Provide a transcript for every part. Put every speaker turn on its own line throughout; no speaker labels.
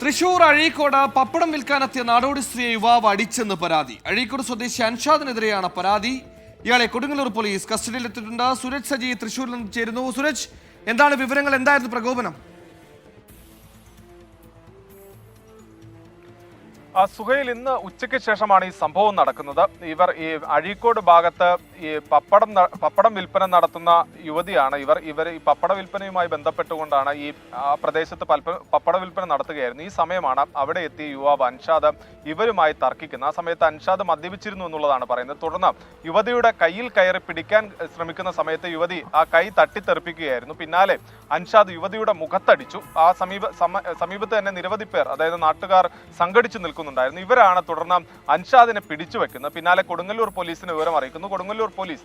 തൃശൂർ അഴീക്കോട് പപ്പടം വിൽക്കാനെത്തിയ നാടോടി സ്ത്രീയെ യുവാവ് അടിച്ചെന്ന് പരാതി. അഴീക്കോട് സ്വദേശി അൻഷാദിനെതിരെയാണ് പരാതി. ഇയാളെ കൊടുങ്ങല്ലൂർ പോലീസ് കസ്റ്റഡിയിലെത്തിയിട്ടുണ്ട്. സുരജ് സജി തൃശൂരിൽ നിന്ന് ചേരുന്നു. സുരജ്, എന്താണ് വിവരങ്ങൾ? എന്തായിരുന്നു പ്രകോപനം?
സുഹൈൽ, ഇന്ന് ഉച്ചയ്ക്ക് ശേഷമാണ് ഈ സംഭവം നടക്കുന്നത്. ഇവർ ഈ അഴീക്കോട് ഭാഗത്ത് ഈ പപ്പടം വിൽപ്പന നടത്തുന്ന യുവതിയാണ്. ഇവർ ഈ പപ്പട വിൽപ്പനയുമായി ബന്ധപ്പെട്ടുകൊണ്ടാണ് ഈ പ്രദേശത്ത് പപ്പട വിൽപ്പന നടത്തുകയായിരുന്നു. ഈ സമയമാണ് അവിടെ എത്തിയ യുവാവ് അൻഷാദ് ഇവരുമായി തർക്കിക്കുന്നത്. ആ സമയത്ത് അൻഷാദ് മദ്യപിച്ചിരുന്നു എന്നുള്ളതാണ് പറയുന്നത്. തുടർന്ന് യുവതിയുടെ കയ്യിൽ കയറി പിടിക്കാൻ ശ്രമിക്കുന്ന സമയത്ത് യുവതി ആ കൈ തട്ടിത്തെറിപ്പിക്കുകയായിരുന്നു. പിന്നാലെ അൻഷാദ് യുവതിയുടെ മുഖത്തടിച്ചു. ആ സമീപത്ത് തന്നെ നിരവധി പേർ, അതായത് നാട്ടുകാർ സംഘടിച്ചു നിൽക്കുന്നുണ്ടായിരുന്നു. ഇവരാണ് തുടർന്ന് അൻഷാദിനെ പിടിച്ചു വെക്കുന്നത്. പിന്നാലെ കൊടുങ്ങല്ലൂർ പോലീസിന് വിവരം അറിയിക്കുന്നു. കൊടുങ്ങല്ലൂർ പോലീസ്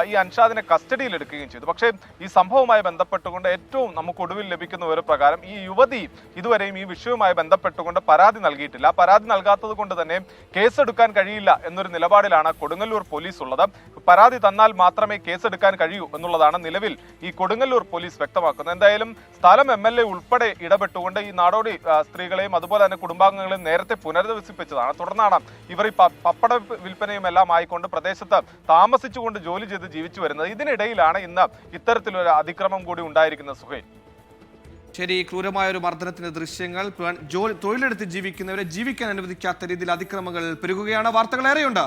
ഈ അൻഷാദിനെ കസ്റ്റഡിയിൽ എടുക്കുകയും ചെയ്തു. പക്ഷേ ഈ സംഭവവുമായി ബന്ധപ്പെട്ടുകൊണ്ട് ഏറ്റവും നമുക്ക് ഒടുവിൽ ലഭിക്കുന്ന വിവര പ്രകാരം ഈ യുവതി ഇതുവരെയും ഈ വിഷയവുമായി ബന്ധപ്പെട്ടുകൊണ്ട് പരാതി നൽകിയിട്ടില്ല. പരാതി നൽകാത്തത് കൊണ്ട് തന്നെ കേസെടുക്കാൻ കഴിയില്ല എന്നൊരു നിലപാടിലാണ് കൊടുങ്ങല്ലൂർ പോലീസ് ഉള്ളത്. പരാതി തന്നാൽ മാത്രമേ കേസെടുക്കാൻ കഴിയൂ എന്നുള്ളതാണ് നിലവിൽ ഈ കൊടുങ്ങല്ലൂർ പോലീസ് വ്യക്തമാക്കുന്നത്. എന്തായാലും സ്ഥലം MLA ഉൾപ്പെടെ ഇടപെട്ടുകൊണ്ട് ഈ നാടോടി സ്ത്രീകളെയും അതുപോലെ തന്നെ കുടുംബാംഗങ്ങളെയും നേരത്തെ പുനരധിവസിപ്പിച്ചതാണ്. തുടർന്നാണ് ഇവർ ഈ പപ്പട വിൽപ്പനയും എല്ലാം ആയിക്കൊണ്ട് പ്രദേശത്ത് താമസിച്ചുകൊണ്ട് ജോലി ചെയ്ത് ജീവിച്ചു വരുന്നത്. ഇതിനിടയിലാണ് ഇന്ന് ഇത്തരത്തിലൊരു അതിക്രമം കൂടി ഉണ്ടായിരിക്കുന്നത്. സുഹൈൽ,
ശരി, ക്രൂരമായ ഒരു മർദ്ദനത്തിന്റെ ദൃശ്യങ്ങൾ. തൊഴിലെടുത്ത് ജീവിക്കുന്നവരെ ജീവിക്കാൻ അനുവദിക്കാത്ത രീതിയിൽ അതിക്രമങ്ങൾ പെരുകുകയാണ്. വാർത്തകൾ ഏറെയുണ്ട്.